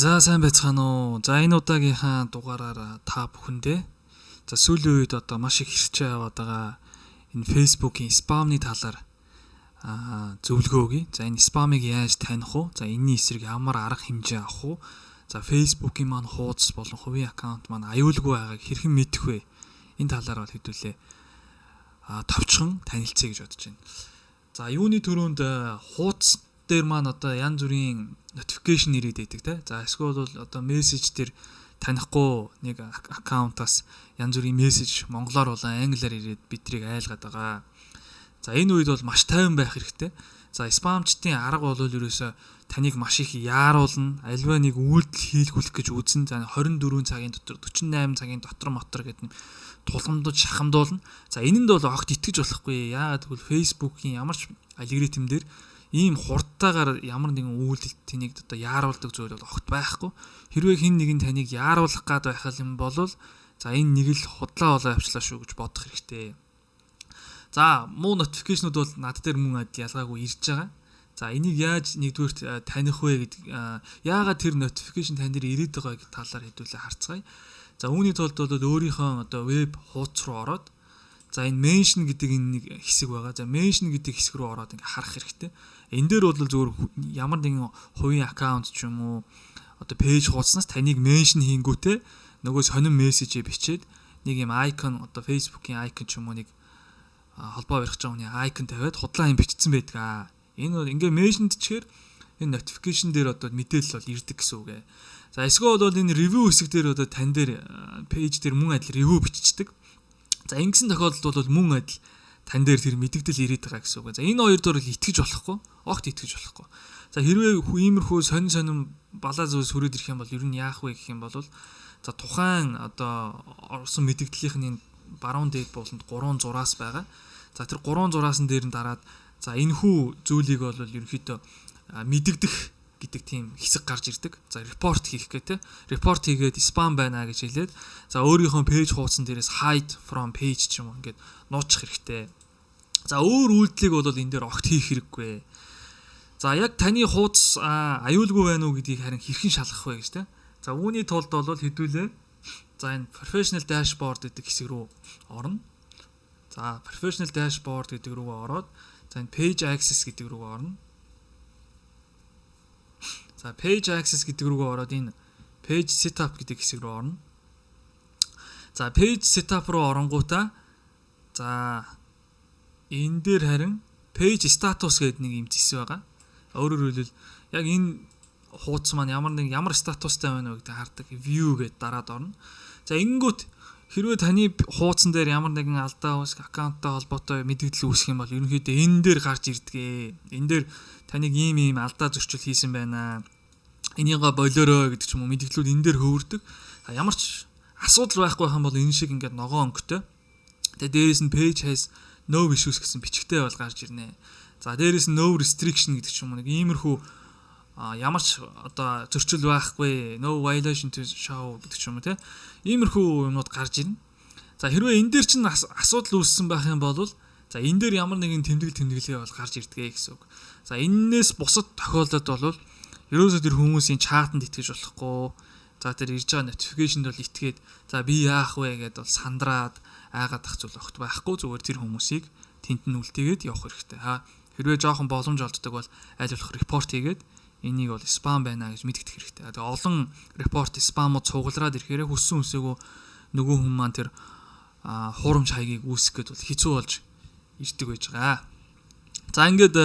За сайн байцгаана уу. За энэ удаагийнхаа дугаараар та бүхэндээ сүүлийн үед одоо маш их хэрчээ яваад байгаа энэ Facebook-ийн спамны талаар зөвлөгөө өгье. За энэ спамыг яаж таних вэ? За энэний эсрэг ямар арга хэмжээ авах вэ? За Facebook-ийн маань хуудас болон хувийн аккаунт маань аюулгүй байгааг хэрхэн мэдэх вэ? Энэ талаар бол хэдүүлээ товчхон танилцъя гэж бодож байна. За юуны төрөнд хуудас дээр маань одоо янз бүрийн notification ирээд байдаг те. За эсвэл бол одоо мессеж дээр танихгүй нэг аккаунтаас янз бүрийн мессеж монголоор болон англиар ирээд бидрийг айлгаад байгаа. За энэ үед бол маш тайван байх хэрэгтэй. За спамчдын арга бол ерөөсөө таныг маш их яаруулна, альва нэг үйлдэл хийлгүүлэх гэж үзэн. За 24 цагийн дотор 48 цагийн дотор гэдэг нь тулгамдж шахамдуулна. За энэнд бол огт итгэж болохгүй. Яагаад гэвэл Facebook-ийн ямар ч алгоритм дээр ийм хурдтайгаар ямар нэгэн үйлдэл тэнийг одоо яаруулдаг зүйл бол огт байхгүй. Хэрвээ хэн нэгэн таныг яаруулах гад байх юм бол за энэ нэг л худлаа болоо авчлаа шүү гэж бодох хэрэгтэй. За муу notification-ууд бол над дээр мөн адил ялгаагүй ирж байгаа. За энийг яаж нэгдүгээр таних вэ гэдэг яагаад тэр notification тань дээр ирээд байгаа гэдэг талаар хэдүүлээ харцгаая. За үүний тулд бол өөрийнхөө одоо веб хуудас руу ороод за энэ mention гэдэг энэ нэг хэсэг байгаа. За mention гэдэг хэсэг рүү ороод ингээ харах хэрэгтэй. Энэ дээр бол зөвхөн ямар нэгэн хувийн аккаунт ч юм уу одоо пэйж хуудаснаас таныг меншн хийнгүүтээ нөгөө сонин мессежээ бичээд нэг юм айкон одоо Facebook-ийн айкон ч юм уу нэг холбоо барих гэж байгаа хүний айкон тавиад худлаа юм бичсэн байдаг. Энэ бол ингээ меншнд чихээр энэ notification дээр одоо мэдээлэл бол ирдэг гэсэн үг ээ. За эсвэл бол энэ review хэсэг дээр одоо тань дээр пэйж дээр мөн адил review биччихдэг. За ингэсэн тохиолдолд бол мөн адил тань дээр тэр мэдээлэл ирээд байгаа гэсэн үг. За энэ хоёр дээр л итгэж болохгүй. Огт итгэж болохгүй. За хэрвээ иймэрхүү сонин балаа зүйлс хүрээд ирэх юм бол ер нь яах вэ гэх юм бол за тухайн одоо орсон мэдээллийнхний баруун дээд бууланд 3 зураас байгаа. За тэр 3 зураас дээр нь дараад за энэхүү зүйлийг бол ерөнхийдөө мэдэгдэх гэдэг тийм хэсэг гарч ирдэг. За report хийх гэх те. Report хийгээд spam байна гэж хэлээд за өөрийнхөө пэйж хуудсан дээрээс hide from page ч юм уу ингээд нуучих хэрэгтэй. За өөр үйлдэлийг бол энэ дээр огт хийх хэрэггүй. За яг таны хуудас аюулгүй байна уу гэдгийг харин хэрхэн шалгах вэ гэж те. За үүний тулд бол хэдүүлээ за энэ professional dashboard гэдэг хэсэг рүү орно. За professional dashboard гэдэг рүү ороод за энэ page access гэдэг рүү орно. За page access гэдэг рүү ороод энэ page setup гэдэг хэсэг рүү орно. За page setup руу оронгуудаа за энэ дээр харин page status гэдэг нэг юм зэс байгаа. Өөрөөр хэлбэл яг энэ хуудас маань ямар статустай байна вэ гэдэг хардаг view гэдэг дараад орно. За ингэнгүүт хэрвээ таны хуудсан дээр ямар нэгэн алдаа үүсэх аккаунттай холбоотой мэдээлэл үүсэх юм бол ерөнхийдөө энэ дээр гарч ирдэг. Энэ дээр таныг ийм алдаа зөрчил хийсэн байна. Энийгээ болоорой гэдэг ч юм уу мэдээлэлүүд энэ дээр хөвөрдөг. Ямар ч асуудал байхгүй байх юм бол энэ шиг ингээд ногоон өнгөтэй. Тэгээ дээрээс нь page has no issues гэсэн бичгтэй бол гарч ирнэ. За дээрээс нь no restriction гэдэг ч юм уу нэг иймэрхүү ямар ч одоо зөрчил байхгүй, no violation to show гэдэг ч юм уу те. Иймэрхүү юмнууд гарч ирнэ. За хэрвээ энэ дээр чинь асуудал үүссэн байх юм бол за энэ дээр ямар нэгэн тэмдэглээ бол гарч ирдгээ гэсэн үг. За энээс бусад тохиолдолд бол ерөөсөө тэр хүмүүсийн чатанд итгэж болохгүй. За тэр ирж байгаа notification-д бол итгээд за би яах вэ гэдээ бол сандраад айгаад ах зүйл огт байхгүй. Зүгээр тэр хүмүүсийг тент нь үлдээгээд явах хэрэгтэй. Хэрвээ жоохон боломж олддог бол аль болох report хийгээд энийг бол spam байна гэж мэдгдэх хэрэгтэй. Тэгээ олон report spam-ууд цуглараад ирэхээр хүссэн үсээгөө нөгөө хүн маань тэр хуурамч хаягийг үүсгэх гээд бол хэцүү болж ирдэг байж байгаа. За ингээд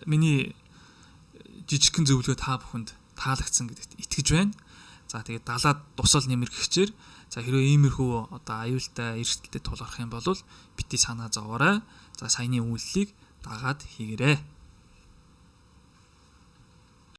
миний жижигхэн зөвлөгөө та бүхэнд таалагдсан гэдэгт итгэж байна. За тэгээд далаад тусал нэмэр гихчээр за хэрвээ иймэрхүү одоо аюултай эрсдэлтэй тулгарх юм бол бити санаа зовоорой. За саяны үйлдэлийг дагаад хийгээрэй.